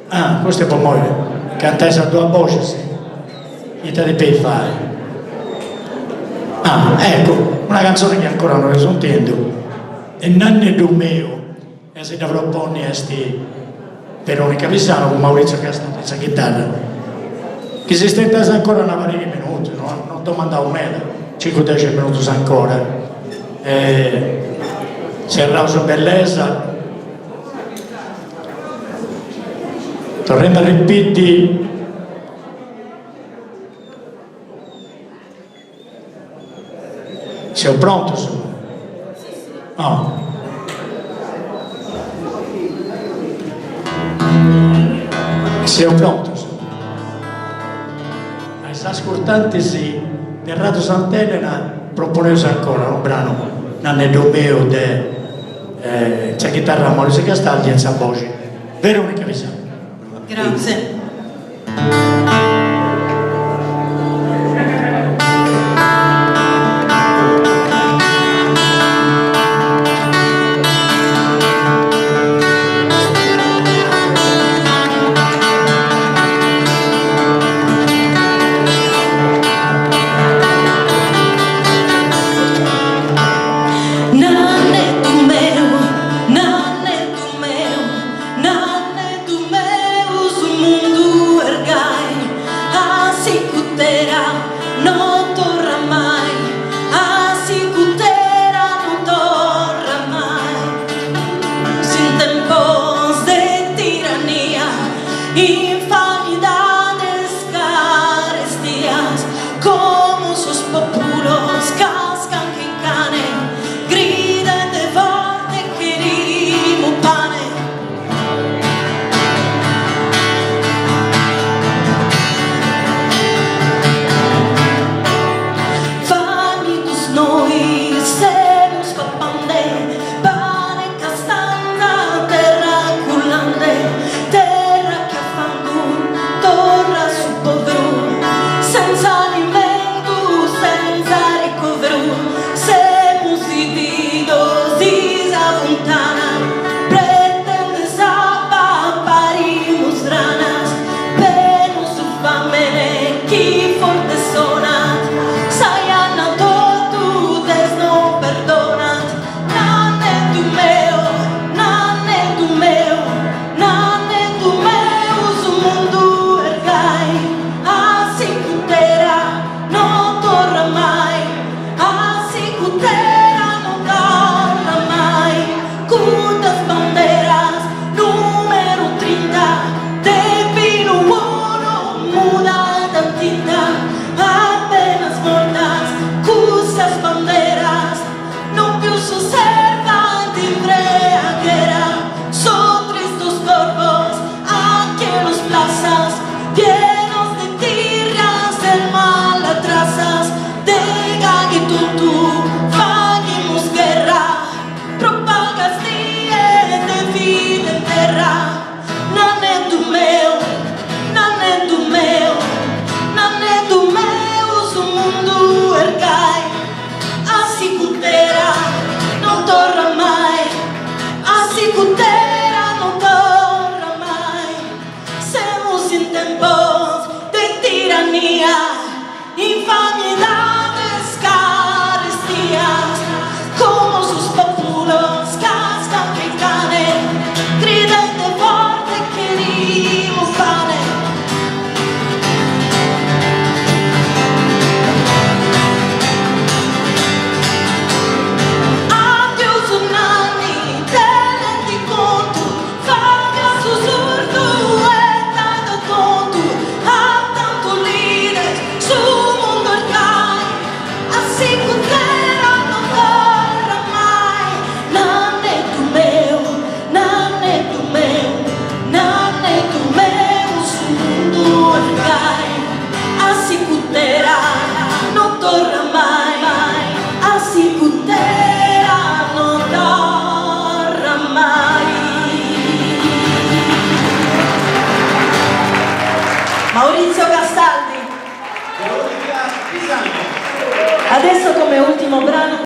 Ah, questo è per noi, cantare a tua voce, sì. Niente di per fare. Ah, ecco, una canzone che ancora non sentendo. E Nanne Dumeo, e si dovrò porre a Veronica Pisano con Maurizio Castanza chitarra. Che si stenta ancora una paria di minuti, no? Non domandavo meno, 5-10 minuti ancora. C'è Rauso Bellezza. Torrendo a ripetere. Sei pronto su? No. Sei pronto su? Ai ascoltanti sì, del Radio Sant'Elena proponeva ancora un brano Nanne Domeo c'è chitarra Maurizio Castaldi e voce Veronica Pisano. Grazie. Infanidades, carestías, como sus populos cascan que cane, griden de forte querimo pane. Famitus noi semus papande, pane castanda, terra cullande, terra che torna su povero, senza alimento, senza ricovero, semus dividos disavontana, pretende sapa, parimus ranas, penus su famene, chi forte sonat, saiana totu des no perdonat, nanne tu meo, nanne tu meo, nanne tu meo, su mundu infamidades, carestías, como sus populos cascan que cane, griden de forte querimo pane. Adiós Nanni, tenenti conto, faglia sussurro e tanto conto, a tanto leader, su mondo il gai, assicurera non torna mai, nanne tu meo, su mondo il gai, assicurera non torna mai, assicurera non torna mai. Maurizio Castaldi. Adesso come ultimo brano